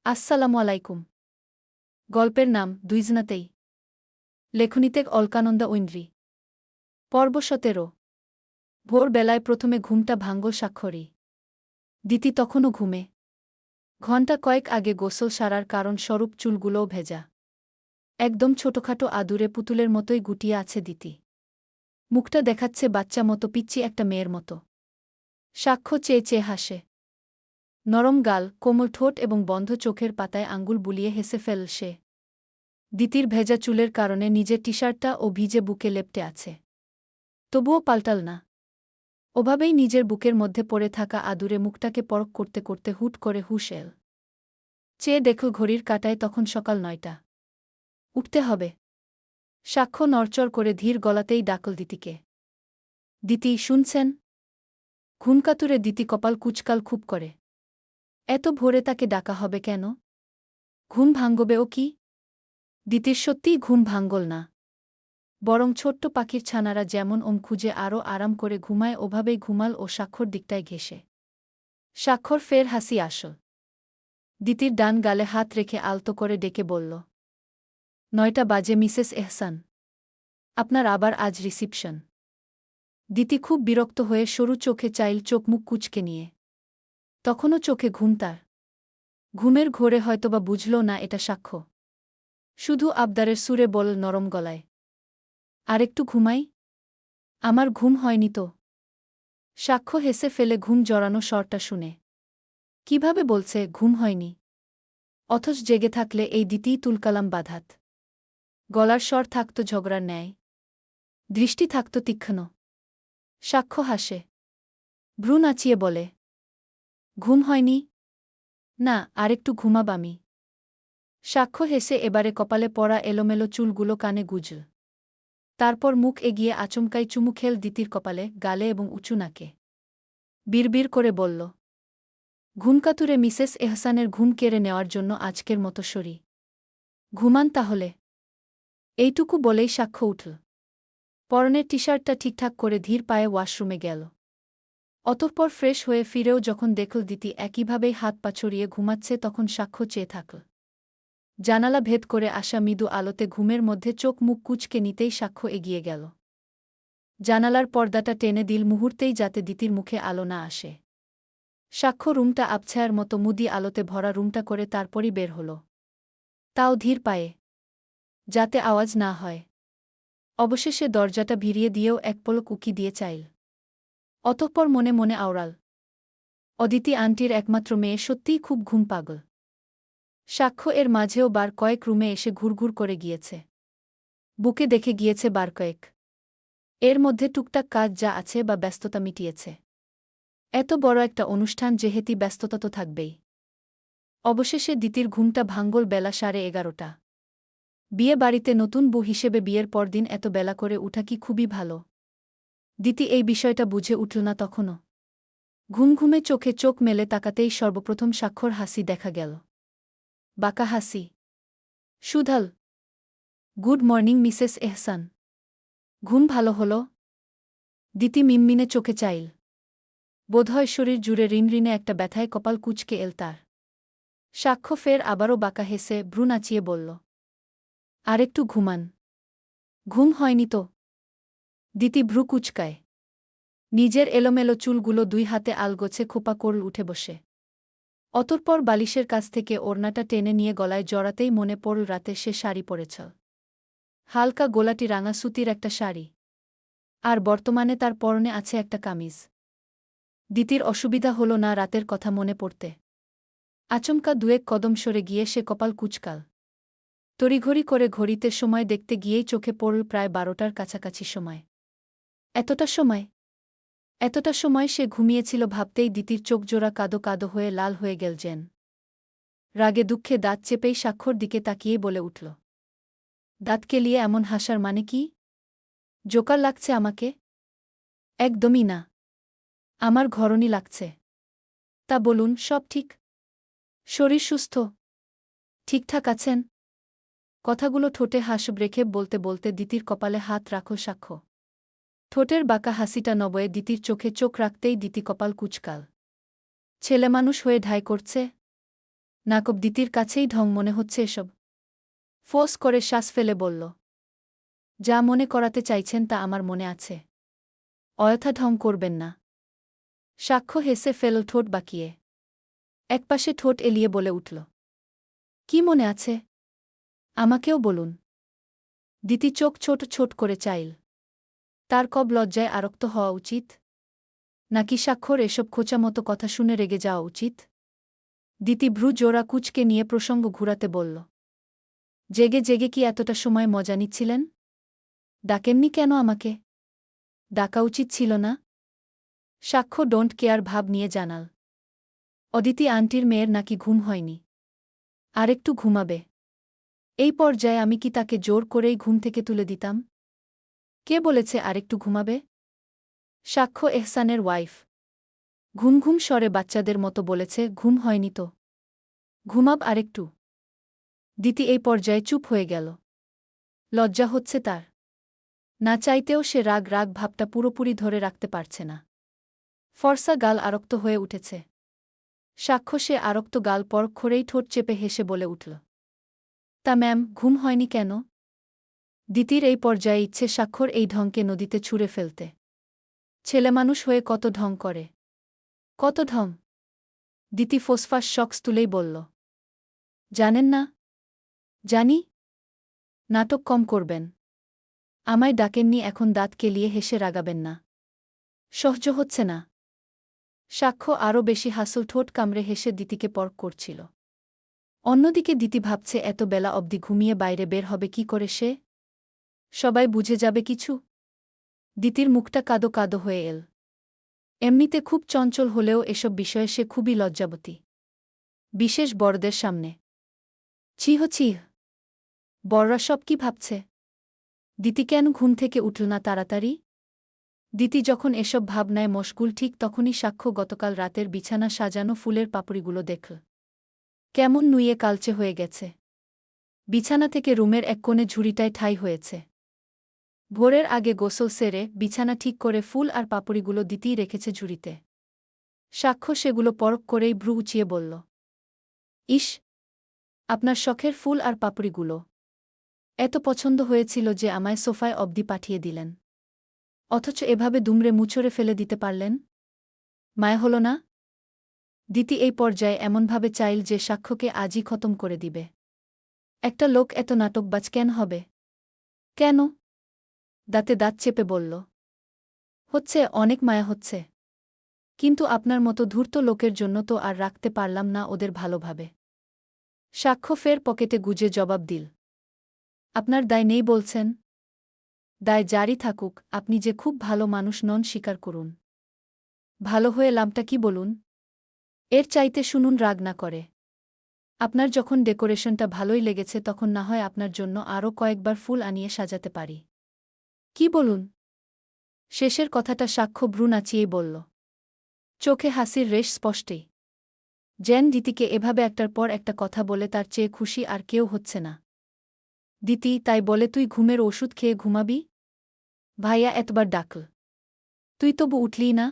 আসসালামু আলাইকুম। গল্পের নাম দুইজনাতেই। লেখনীতে অলকানন্দা ঐন্দ্রী। পর্ব ১৭। ভোরবেলায় প্রথমে ঘুমটা ভাঙ্গল স্বাক্ষরী। দিতি তখনও ঘুমে। ঘণ্টা কয়েক আগে গোসল সারার কারণ স্বরূপ চুলগুলোও ভেজা। একদম ছোটখাটো আদুরে পুতুলের মতোই গুটিয়ে আছে দিতি। মুখটা দেখাচ্ছে বাচ্চা মতো পিচ্চি একটা মেয়ের মতো। সাক্ষ্য চেয়ে চেয়ে হাসে। নরম গাল, কোমল ঠোঁট এবং বন্ধ চোখের পাতায় আঙ্গুল বুলিয়ে হেসে ফেল সে। দিতির ভেজা চুলের কারণে নিজের টি-শার্টটা ও ভিজে বুকে লেপ্টে আছে। তবুও পাল্টাল না। ওভাবেই নিজের বুকের মধ্যে পড়ে থাকা আদুরে মুখটাকে পরখ করতে করতে হুট করে হুঁশ এল। চেয়ে দেখল ঘড়ির কাঁটায় তখন সকাল ৯টা। উঠতে হবে। সাক্ষ্য নড়চড় করে ধীর গলাতেই ডাকল দিতিকে। দিতি, শুনছেন? ঘুমকাতুরে দিতি কপাল কুচকাল খুব করে। এত ভোরে তাকে ডাকা হবে কেন? ঘুম ভাঙ্গবে ও কি? দিতির সত্যিই ঘুম ভাঙ্গল না। বরং ছোট্ট পাখির ছানারা যেমন ওম খুঁজে আরও আরাম করে ঘুমায় ওভাবেই ঘুমাল ও স্বাক্ষর দিকটায় ঘেঁষে। স্বাক্ষর ফের হাসি আসল। দিতির ডান গালে হাত রেখে আলতো করে ডেকে বলল, ৯টা বাজে মিসেস এহসান। আপনার আবার আজ রিসিপশন। দিতি খুব বিরক্ত হয়ে সরু চোখে চাইল চোখ মুখ কুঁচকে নিয়ে। তখনও চোখে ঘুম তার। ঘুমের ঘোরে হয়তোবা বুঝল না এটা সাক্ষ্য। শুধু আবদারের সুরে বল নরম গলায়, আরেকটু ঘুমাই? আমার ঘুম হয়নি তো। সাক্ষ্য হেসে ফেলে ঘুম জড়ানো স্বরটা শুনে। কিভাবে বলছে ঘুম হয়নি? অথচ জেগে থাকলে এই দিতিই তুলকালাম বাধাত। গলার স্বর থাকত ঝগড়ার ন্যায়। দৃষ্টি থাকত তীক্ষ্ণ। সাক্ষ্য হাসে। ভ্রু নাচিয়ে বলে, ঘুম হয়নি? না, আরেকটু ঘুমাব আমি। সাক্ষ্য হেসে এবারে কপালে পড়া এলোমেলো চুলগুলো কানে গুজল। তারপর মুখ এগিয়ে আচমকাই চুমু খেল দিতির কপালে, গালে এবং উঁচু নাকে। বিড়বিড় করে বলল, ঘুমকাতুরে মিসেস এহসানের ঘুম কেড়ে নেওয়ার জন্য আজকের মতো সরি। ঘুমান তাহলে। এইটুকু বলেই সাক্ষ্য উঠল। পরনের টি-শার্টটা ঠিকঠাক করে ধীর পায়ে ওয়াশরুমে গেল। অতঃপর ফ্রেশ হয়ে ফিরেও যখন দেখল দিতি একইভাবেই হাত পা ছড়িয়ে ঘুমাচ্ছে তখন সাক্ষ্য চেয়ে থাকল। জানালা ভেদ করে আসা মৃদু আলোতে ঘুমের মধ্যে চোখ মুখ কুঁচকে নিতেই সাক্ষ্য এগিয়ে গেল। জানালার পর্দাটা টেনে দিল মুহূর্তেই যাতে দিতির মুখে আলো না আসে। সাক্ষ্য রুমটা আবছায়ার মতো মুদি আলোতে ভরা রুমটা করে তারপরই বের হল। তাও ধীর পায়ে, যাতে আওয়াজ না হয়। অবশেষে দরজাটা ভিড়িয়ে দিয়েও এক পলক উকি দিয়ে চাইল। অতঃপর মনে মনে আওড়াল, অদিতি আন্টির একমাত্র মেয়ে সত্যিই খুব ঘুম পাগল। সাক্ষ্য এর মাঝেও বার কয়েক রুমে এসে ঘুরঘুর করে গিয়েছে। বুকে দেখে গিয়েছে বার কয়েক। এর মধ্যে টুকটাক কাজ যা আছে বা ব্যস্ততা মিটিয়েছে। এত বড় একটা অনুষ্ঠান যেহেতু ব্যস্ততা তো থাকবেই। অবশেষে দিতির ঘুমটা ভাঙ্গল বেলা 11:30। বিয়ে বাড়িতে নতুন বউ হিসেবে বিয়ের পরদিন এত বেলা করে উঠা কি খুবই ভালো। দিতি এই বিষয়টা বুঝে উঠল না তখনও। ঘুমঘুমে চোখে চোখ মেলে তাকাতেই সর্বপ্রথম সাক্ষ্যর হাসি দেখা গেল। বাঁকা হাসি। সুধাল, গুড মর্নিং মিসেস এহসান। ঘুম ভালো হল? দিতি মিনমিনে চোখে চাইল। বোধহয় শরীর জুড়ে রিনরিনে একটা ব্যথায় কপাল কুঁচকে এল তার। সাক্ষ্য ফের আবারও বাঁকা হেসে ভ্রু নাচিয়ে বলল, আরেকটু ঘুমান। ঘুম হয়নি তো। দিতি ভ্রু কুচকায়। নিজের এলোমেলো চুলগুলো দুই হাতে আলগোছে খোপা করল উঠে বসে। অতঃপর বালিশের কাছ থেকে ওড়নাটা টেনে নিয়ে গলায় জড়াতেই মনে পড়ল রাতে সে শাড়ি পরেছ। হালকা গোলাটি রাঙা সুতির একটা শাড়ি। আর বর্তমানে তার পরনে আছে একটা কামিজ। দিতির অসুবিধা হল না রাতের কথা মনে পড়তে। আচমকা দুয়েক কদম সরে গিয়ে সে কপাল কুচকাল। তড়িঘড়ি করে ঘড়িতে সময় দেখতে গিয়েই চোখে পড়ল প্রায় 12টার কাছাকাছি সময়। এতটা সময়? এতটা সময় সে ঘুমিয়েছিল ভাবতেই দিতির চোখজোড়া কাদো কাদো হয়ে লাল হয়ে গেল যেন। রাগে দুঃখে দাঁত চেপেই সাক্ষ্যর দিকে তাকিয়েই বলে উঠল, দাঁত কেলিয়ে এমন হাসার মানে কি? জোকার লাগছে আমাকে? একদমই না। আমার ঘরণী লাগছে। তা বলুন, সব ঠিক? শরীর সুস্থ? ঠিকঠাক আছেন? কথাগুলো ঠোঁটে হাসব রেখে বলতে বলতে দিতির কপালে হাত রাখল সাক্ষ্য। ঠোঁটের বাঁকা হাসিটা নবয়ে দিতির চোখে চোখ রাখতেই দিতি কপাল কুচকাল। ছেলেমানুষ হয়ে ঢাই করছে? নাকব দিতির কাছেই ঢং মনে হচ্ছে এসব। ফোঁস করে শ্বাস ফেলে বলল, যা মনে করাতে চাইছেন তা আমার মনে আছে। অযথা ঢং করবেন না। সাক্ষ্য হেসে ফেল ঠোঁট বাঁকিয়ে। একপাশে ঠোঁট এলিয়ে বলে উঠল, কি মনে আছে? আমাকেও বলুন। দিতি চোখ ছোট ছোট করে চাইল। তার কব লজ্জায় আরক্ত হওয়া উচিত, নাকি সাক্ষর এসব খোঁচামতো কথা শুনে রেগে যাওয়া উচিত? দিতি ভ্রু জোড়া কুচকে নিয়ে প্রসঙ্গ ঘুরাতে বলল, জেগে জেগে কি এতটা সময় মজা নিচ্ছিলেন? ডাকেননি কেন আমাকে? ডাকা উচিত ছিল না? সাক্ষ্য ডোন্ট কেয়ার ভাব নিয়ে জানাল, অদিতি আন্টির মেয়ের নাকি ঘুম হয়নি, আরেকটু ঘুমাবে। এই পর্যায়ে আমি কি তাকে জোর করেই ঘুম থেকে তুলে দিতাম? কে বলেছে আরেকটু ঘুমাবে? সাক্ষ্য এহসানের ওয়াইফ। ঘুম ঘুম স্বরে বাচ্চাদের মতো বলেছে, ঘুম হয়নি তো ঘুমাব আরেকটু। দিতি এই পর্যায়ে চুপ হয়ে গেল। লজ্জা হচ্ছে তার। না চাইতেও সে রাগ রাগ ভাবটা পুরোপুরি ধরে রাখতে পারছে না। ফর্সা গাল আরক্ত হয়ে উঠেছে। সাক্ষ্য সে আরক্ত গাল পরক্ষরেই ঠোঁট চেপে হেসে বলে উঠল, তা ম্যাম, ঘুম হয়নি কেন? দিতির এই পর্যায়ে ইচ্ছে সাক্ষর এই ঢংকে নদীতে ছুঁড়ে ফেলতে। ছেলেমানুষ হয়ে কত ঢং করে, কত ঢং! দিতি ফোসফাস শক্স তুলেই বলল, জানেন না? জানি। নাটক কম করবেন। আমায় ডাকেননি, এখন দাঁত কেলিয়ে হেসে রাগাবেন না। সহ্য হচ্ছে না। সাক্ষ্য আরও বেশি হাসল ঠোঁট কামড়ে হেসে দিতিকে পরক করছিল। অন্যদিকে দিতি ভাবছে এত বেলা অবধি ঘুমিয়ে বাইরে বের হবে কি করে সে? সবাই বুঝে যাবে কিছু? দিতির মুখটা কাদো কাদো হয়ে এল। এমনিতে খুব চঞ্চল হলেও এসব বিষয়ে সে খুবই লজ্জাবতী, বিশেষ বড়দের সামনে। চিহ চিহ, বড়রা সব কি ভাবছে? দিতি কেন ঘুম থেকে উঠল না তাড়াতাড়ি? দিতি যখন এসব ভাবনায় মশগুল ঠিক তখনই সাক্ষ্য গতকাল রাতের বিছানা সাজানো ফুলের পাপড়িগুলো দেখল। কেমন নুইয়ে কালচে হয়ে গেছে। বিছানা থেকে রুমের এক কোণে ঝুড়িটায় ঠাঁই হয়েছে। ভোরের আগে গোসল সেরে বিছানা ঠিক করে ফুল আর পাপড়িগুলো দিতেই রেখেছে ঝুড়িতে। সাক্ষ্য সেগুলো পরখ করেই ভ্রু উঁচিয়ে বলল, ইস, আপনার শখের ফুল আর পাপড়িগুলো এত পছন্দ হয়েছিল যে আমায় সোফায় অবধি পাঠিয়ে দিলেন, অথচ এভাবে দুমড়ে মুচড়ে ফেলে দিতে পারলেন? মায়া হল না? দিতি এই পর্যায়ে এমনভাবে চাইল যে সাক্ষ্যকে আজই খতম করে দিবে। একটা লোক এত নাটকবাজ কেন হবে? কেন? দাঁতে দাঁত চেপে বলল, হচ্ছে, অনেক মায়া হচ্ছে। কিন্তু আপনার মতো ধূর্ত লোকের জন্য তো আর রাখতে পারলাম না ওদের ভালোভাবে। সাক্ষ্য ফের পকেটে গুজে জবাব দিল, আপনার দায় নেই বলছেন? দায় জারি থাকুক, আপনি যে খুব ভালো মানুষ নন স্বীকার করুন। ভালো হয়ে লামটা কি বলুন? এর চাইতে শুনুন, রাগ না করে। আপনার যখন ডেকোরেশনটা ভালোই লেগেছে তখন না হয় আপনার জন্য আরও কয়েকবার ফুল আনিয়ে সাজাতে পারি। কি বলুন? শেষের কথাটা সাক্ষ্য ভ্রু নাচিয়েই বলল, চোখে হাসির রেশ স্পষ্টেই। যেন দিতিকে এভাবে একটার পর একটা কথা বলে তার চেয়ে খুশি আর কেউ হচ্ছে না। দিতি, তাই বলে তুই ঘুমের ওষুধ খেয়ে ঘুমাবি? ভাইয়া এতবার ডাকল, তুই তবু উঠলি না?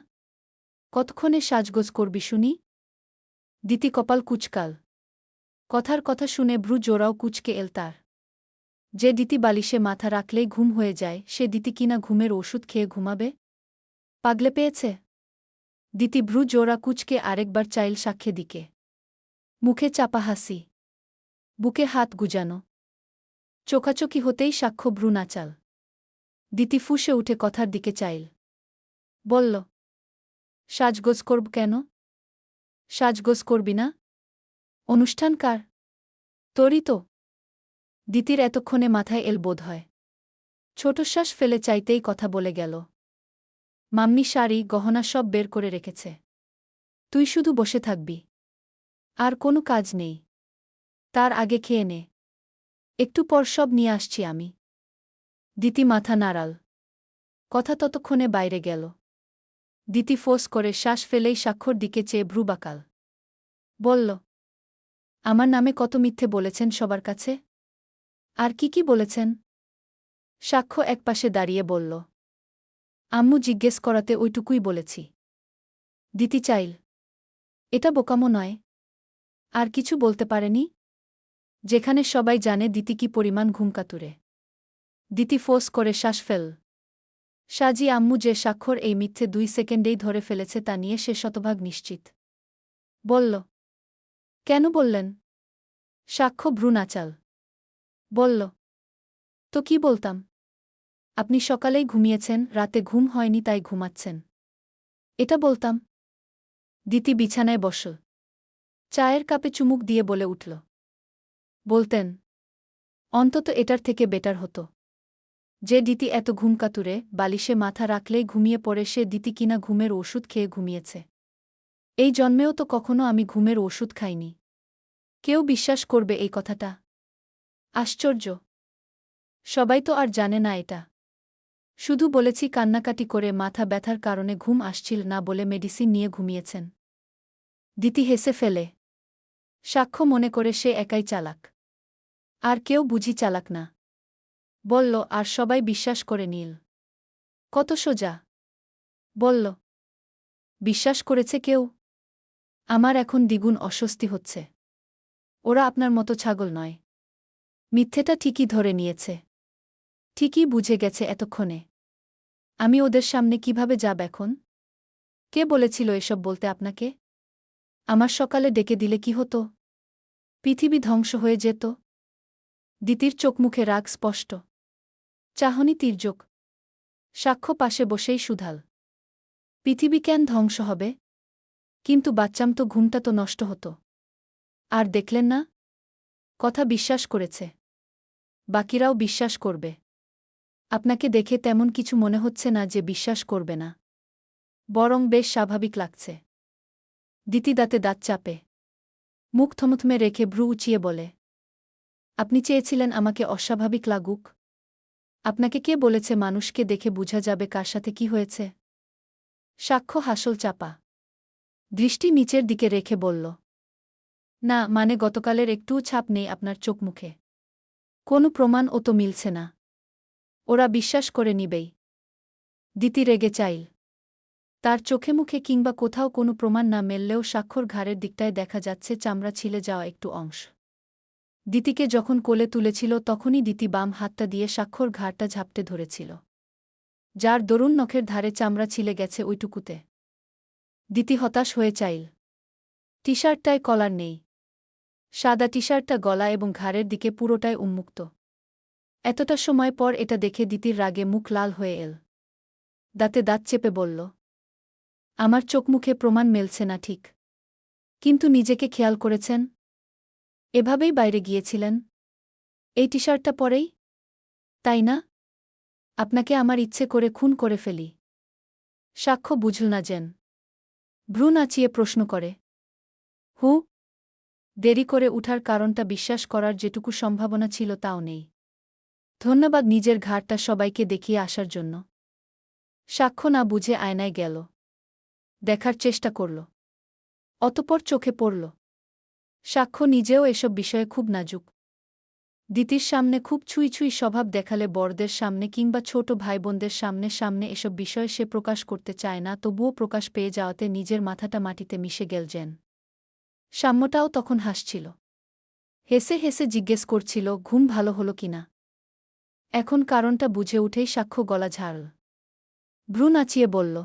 কতক্ষণে সাজগোজ করবি শুনি? দিতি কপাল কুচকাল। কথার কথা শুনে ভ্রু জোড়াও কুচকে এল তার। যে দিতি বালিশে মাথা রাখলেই ঘুম হয়ে যায় সে দিতি কিনা ঘুমের ওষুধ খেয়ে ঘুমাবে? পাগলে পেয়েছে? দিতি ভ্রু জোড়া কুচকে আরেকবার চাইল সাক্ষ্যে দিকে। মুখে চাপা হাসি, বুকে হাত গুজানো। চোখাচোখি হতেই সাক্ষ্য ভ্রু নাচাল। দিতি ফুঁসে উঠে কথার দিকে চাইল। বলল, সাজগোজ করব কেন? সাজগোজ করবি না? অনুষ্ঠান কার? তোরই তো। দিতির এতক্ষণে মাথায় এল বোধ হয়। ছোটশ্বাস ফেলে চাইতেই কথা বলে গেল, মাম্মি শাড়ি গহনা সব বের করে রেখেছে। তুই শুধু বসে থাকবি, আর কোনো কাজ নেই। তার আগে খেয়ে নে, একটু পর সব নিয়ে আসছি আমি। দিতি মাথা নাড়াল। কথা ততক্ষণে বাইরে গেল। দিতি ফোঁস করে শ্বাস ফেলেই সাক্ষ্যর দিকে চেয়ে ভ্রু বাঁকাল। বলল, আমার নামে কত মিথ্যে বলেছেন সবার কাছে? আর কি কি বলেছেন? সাক্ষ্য একপাশে দাঁড়িয়ে বলল, আম্মু জিজ্ঞেস করাতে ওইটুকুই বলেছি। দিতি চাইল, এটা বোকামো নয়? আর কিছু বলতে পারেনি? যেখানে সবাই জানে দিতি কি পরিমাণ ঘুমকাতুরে। দিতি ফোঁস করে শ্বাস ফেল। সাজি আম্মু যে স্বাক্ষর এই মিথ্যে 2 সেকেন্ডেই ধরে ফেলেছে তা নিয়ে সে শতভাগ নিশ্চিত। বলল। কেন বললেন? সাক্ষ্য ভ্রু নাচাল। বলল। তো কি বলতাম? আপনি সকালেই ঘুমিয়েছেন, রাতে ঘুম হয়নি তাই ঘুমাচ্ছেন। এটা বলতাম। দিতি বিছানায় বসল। চায়ের কাপে চুমুক দিয়ে বলে উঠল। বলতেন। অন্তত এটার থেকে বেটার হতো। যে দিতি এত ঘুমকাতুরে, বালিশে মাথা রাখলেই ঘুমিয়ে পড়ে সে দিতি কিনা ঘুমের ওষুধ খেয়ে ঘুমিয়েছে। এই জন্মেও তো কখনো আমি ঘুমের ওষুধ খাইনি। কেউ বিশ্বাস করবে এই কথাটা? আশ্চর্য। সবাই তো আর জানে না এটা। শুধু বলেছি কান্নাকাটি করে মাথা ব্যথার কারণে ঘুম আসছিল না বলে মেডিসিন নিয়ে ঘুমিয়েছেন। দিতি হেসে ফেলে। সাক্ষ্য মনে করে সে একাই চালাক। আর কেউ বুঝি চালাক না। বলল আর সবাই বিশ্বাস করে নীল। কত সোজা। বলল। বিশ্বাস করেছে কেউ? আমার এখন দ্বিগুণ অস্বস্তি হচ্ছে। ওরা আপনার মতো ছাগল নয়। মিথ্যেটা ঠিকই ধরে নিয়েছে। ঠিকই বুঝে গেছে এতক্ষণে। আমি ওদের সামনে কিভাবে যাব এখন? কে বলেছিল এসব বলতে আপনাকে? আমার সকালে ডেকে দিলে কি হতো? পৃথিবী ধ্বংস হয়ে যেত। দিতির চোখমুখে রাগ স্পষ্ট। চাহনি তির্যক। সাক্ষ্য পাশে বসেই সুধাল। পৃথিবী কেন ধ্বংস হবে? কিন্তু বাচ্চাম তো ঘুমটা তো নষ্ট হতো। আর দেখলেন না? কথা বিশ্বাস করেছে। বাকিরাও বিশ্বাস করবে। আপনাকে দেখে তেমন কিছু মনে হচ্ছে না যে বিশ্বাস করবে না। বরং বেশ স্বাভাবিক লাগছে। দিতি দাঁতে দাঁত চাপে। মুখ থমথমে রেখে ভ্রু উঁচিয়ে বলে। আপনি চেয়েছিলেন আমাকে অস্বাভাবিক লাগুক? আপনাকে কে বলেছে মানুষকে দেখে বুঝা যাবে কার সাথে কি হয়েছে? সাক্ষ্য হাসল চাপা। দৃষ্টি নিচের দিকে রেখে বলল। না, মানে গতকালের একটুও ছাপ নেই আপনার চোখ মুখে। কোনো প্রমাণ ও তো মিলছে না। ওরা বিশ্বাস করে নিবেই। দিতি রেগে চাইল। তার চোখে মুখে কিংবা কোথাও কোনো প্রমাণ না মেললেও স্বাক্ষর ঘাড়ের দিকটায় দেখা যাচ্ছে চামড়া ছিলে যাওয়া একটু অংশ। দিতিকে যখন কোলে তুলেছিল তখনই দিতি বাম হাতটা দিয়ে স্বাক্ষর ঘাড়টা ঝাপটে ধরেছিল। যার দরুন নখের ধারে চামড়া ছিলে গেছে ওইটুকুতে। দিতি হতাশ হয়ে চাইল। টি-শার্টটায় কলার নেই। সাদা টি-শার্টটা গলা এবং ঘাড়ের দিকে পুরোটাই উন্মুক্ত। এতটা সময় পর এটা দেখে দিতির রাগে মুখ লাল হয়ে এল। দাঁতে দাঁত চেপে বলল। আমার চোখমুখে প্রমাণ মেলছে না ঠিক। কিন্তু নিজেকে খেয়াল করেছেন? এভাবেই বাইরে গিয়েছিলেন? এই টি-শার্টটা পরেই? তাই না? আপনাকে আমার ইচ্ছে করে খুন করে ফেলি। সাক্ষ্য বুঝল না যেন। ভ্রু নাচিয়ে প্রশ্ন করে। হু? দেরি করে উঠার কারণটা বিশ্বাস করার যেটুকু সম্ভাবনা ছিল তাও নেই। ধন্যবাদ নিজের ঘাড়টা সবাইকে দেখিয়ে আসার জন্য। সাক্ষ্য না বুঝে আয়নায় গেল। দেখার চেষ্টা করল। অতঃপর চোখে পড়ল। সাক্ষ্য নিজেও এসব বিষয়ে খুব নাজুক। দিতির সামনে খুব ছুঁই ছুঁই স্বভাব দেখালে বড়দের সামনে কিংবা ছোট ভাইবোনদের সামনে সামনে এসব বিষয় সে প্রকাশ করতে চায় না, তবুও প্রকাশ পেয়ে যাওয়াতে নিজের মাথাটা মাটিতে মিশে গেল যেন। সাম্যটাও তখন হাসছিল। হেসে হেসে জিজ্ঞেস করছিল ঘুম ভালো হলো কিনা। এখন কারণটা বুঝে উঠেই সাক্ষ্য গলা ঝাড়ল। ভ্রু নাচিয়ে বলল।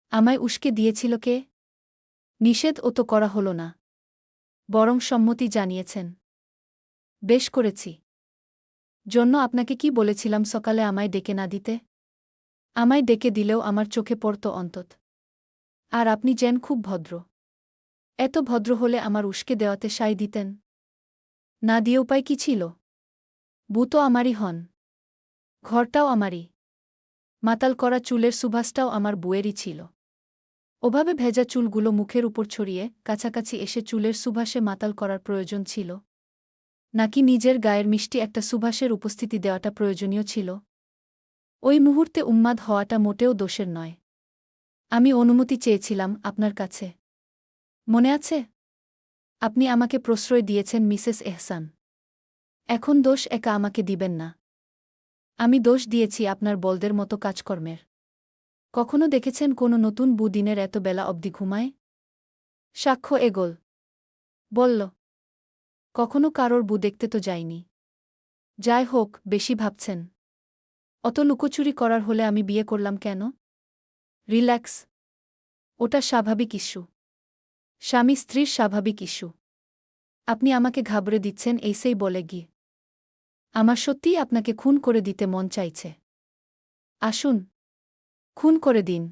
আমায় উস্কে দিয়েছিল কে? নিষেধ ও তো করা হল না। বরং সম্মতি জানিয়েছেন। বেশ করেছি। জন্য আপনাকে কি বলেছিলাম সকালে আমায় ডেকে না দিতে? আমায় ডেকে দিলেও আমার চোখে পড়ত অন্তত। আর আপনি যেন খুব ভদ্র। এত ভদ্র হলে আমার উস্কে দেওয়াতে সায় দিতেন। না দিয়ে উপায় কি ছিল? বউ তো আমারই হন। ঘরটাও আমারই। মাতাল করা চুলের সুবাসটাও আমার বউয়েরই ছিল। ওভাবে ভেজা চুলগুলো মুখের উপর ছড়িয়ে কাছাকাছি এসে চুলের সুবাসে মাতাল করার প্রয়োজন ছিল? নাকি নিজের গায়ের মিষ্টি একটা সুবাসের উপস্থিতি দেওয়াটা প্রয়োজনীয় ছিল? ওই মুহূর্তে উন্মাদ হওয়াটা মোটেও দোষের নয়। আমি অনুমতি চেয়েছিলাম আপনার কাছে। মনে আছে? আপনি আমাকে প্রশ্রয় দিয়েছেন মিসেস এহসান। এখন দোষ একা আমাকে দিবেন না। আমি দোষ দিয়েছি আপনার বলদের মতো কাজকর্মের। কখনো দেখেছেন কোনো নতুন বউ দিনের এত বেলা অবধি ঘুমায়? সাক্ষ্য এগোল। বলল, কখনো কারোর বু দেখতে তো যাইনি। যাই হোক, বেশি ভাবছেন। অত লুকোচুরি করার হলে আমি বিয়ে করলাম কেন? রিল্যাক্স। ওটা স্বাভাবিক ইস্যু। স্বামী স্ত্রীর স্বাভাবিক ইস্যু। আপনি আমাকে ঘাবড়ে দিচ্ছেন এইসেই বলে গিয়ে। আমার সত্যিই আপনাকে খুন করে দিতে মন চাইছে। আসুন, খুন করে দিন।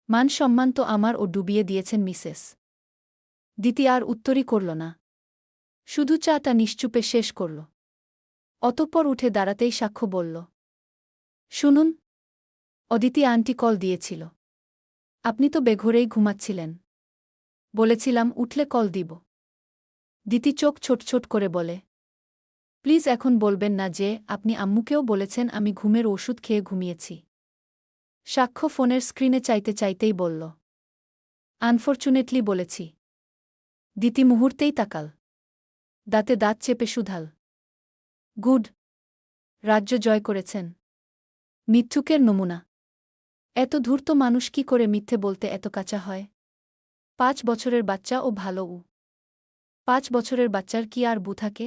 মান সম্মান তো আমার ও ডুবিয়ে দিয়েছেন মিসেস। দিতি আর উত্তরই করল না। শুধু চাটা নিশ্চুপে শেষ করল। অতঃপর উঠে দাঁড়াতেই সাক্ষ্য বলল, শুনুন, অদিতি আন্টি কল দিয়েছিল। আপনি তো বেঘোরেই ঘুমাচ্ছিলেন। বলেছিলাম উঠলে কল দিব। দিতি চোখ ছোট করে বলে, প্লিজ এখন বলবেন না যে আপনি আম্মুকেও বলেছেন আমি ঘুমের ওষুধ খেয়ে ঘুমিয়েছি। সাক্ষ্য ফোনের স্ক্রিনে চাইতেই বলল, আনফরচুনেটলি বলেছি। দিতি মুহূর্তেই তাকাল। দাঁতে দাঁত চেপে শুধাল, গুড। রাজ্য জয় করেছেন। মিথ্যুকের নমুনা। এত ধূর্ত মানুষ কি করে মিথ্যে বলতে এত কাঁচা হয়? 5 বছরের বাচ্চা ও ভালো 5 বছরের বাচ্চার কি আর বু থাকে?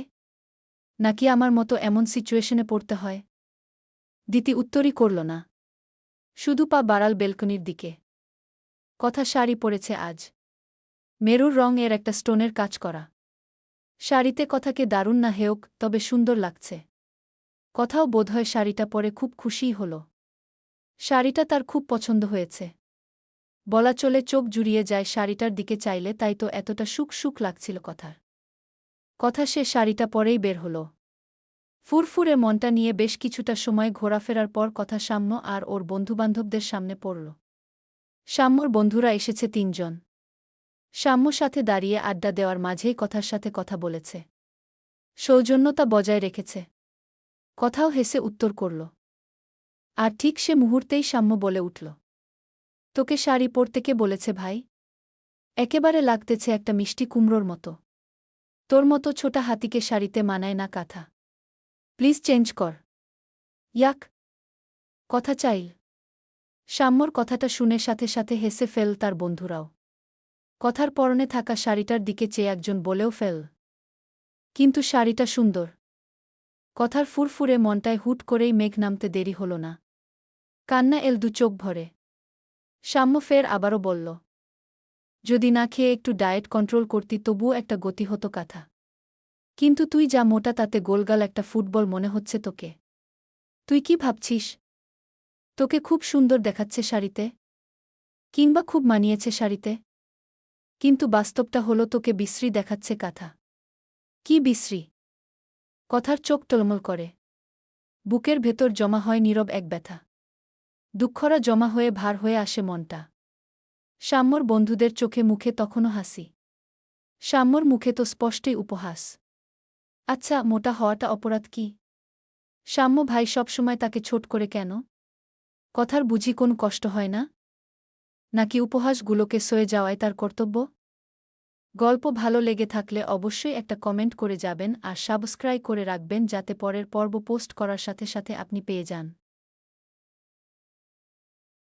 নাকি আমার মতো এমন সিচুয়েশনে পড়তে হয়? দিতি উত্তরই করল না। শুধু পা বাড়াল বেলকনির দিকে। কথা শাড়ি পরেছে আজ। মেরুর রং এর একটা স্টোনের কাজ করা। শাড়িতে কথাকে দারুণ না হেওক, তবে সুন্দর লাগছে। কথাও বোধহয় শাড়িটা পরে খুব খুশিই হল। শাড়িটা তার খুব পছন্দ হয়েছে। বলা চলে চোখ জুড়িয়ে যায় শাড়িটার দিকে চাইলে, তাই তো এতটা সুখ লাগছিল কথার। কথা সে শাড়িটা পরেই বের হল। ফুরফুরে মনটা নিয়ে বেশ কিছুটা সময় ঘোরাফেরার পর কথা সাম্য আর ওর বন্ধুবান্ধবদের সামনে পড়ল। সাম্যর বন্ধুরা এসেছে 3 জন। সাম্য সাথে দাঁড়িয়ে আড্ডা দেওয়ার মাঝেই কথার সাথে কথা বলেছে। সৌজন্যতা বজায় রেখেছে। কথাও হেসে উত্তর করল। আর ঠিক সে মুহূর্তেই সাম্য বলে উঠল, তোকে শাড়ি পরতে কে বলেছে ভাই? একেবারে লাগতেছে একটা মিষ্টি কুমড়োর মতো। তোর মতো ছোটা হাতিকে শাড়িতে মানায় না কাঁথা। প্লিজ চেঞ্জ কর। ইয়াক। কথা চাইল। সাম্যর কথাটা শুনে সাথে হেসে ফেল তার বন্ধুরাও। কথার পরনে থাকা শাড়িটার দিকে চেয়ে একজন বলেও ফেল, কিন্তু শাড়িটা সুন্দর। কথার ফুরফুরে মনটায় হুট করেই মেঘ নামতে দেরি হল না। কান্না এল 2 চোখ ভরে। সাম্য ফের আবারও বলল, যদি না খেয়ে একটু ডায়েট কন্ট্রোল করতি তবুও একটা গতি হতো কথা। কিন্তু তুই যা মোটা, তাতে গোলগাল একটা ফুটবল মনে হচ্ছে তোকে। তুই কি ভাবছিস তোকে খুব সুন্দর দেখাচ্ছে শাড়িতে? কিংবা খুব মানিয়েছে শাড়িতে? কিন্তু বাস্তবটা হলো তোকে বিশ্রী দেখাচ্ছে কাঁথা। কি বিশ্রী? কথার চোখ টলমল করে। বুকের ভেতর জমা হয় নীরব এক ব্যথা। দুঃখরা জমা হয়ে ভার হয়ে আসে মনটা। সাম্যর বন্ধুদের চোখে মুখে তখনও হাসি। সাম্যর মুখে তো স্পষ্টই উপহাস। আচ্ছা, মোটা হওয়াটা অপরাধ কি? সাম্য ভাই সবসময় তাকে ছোট করে কেন? কথার বুঝি কোন কষ্ট হয় না? নাকি উপহাসগুলোকে সয়ে যাওয়াই তার কর্তব্য? গল্প ভালো লেগে থাকলে অবশ্যই একটা কমেন্ট করে যাবেন আর সাবস্ক্রাইব করে রাখবেন, যাতে পরের পর্ব পোস্ট করার সাথে আপনি পেয়ে যান।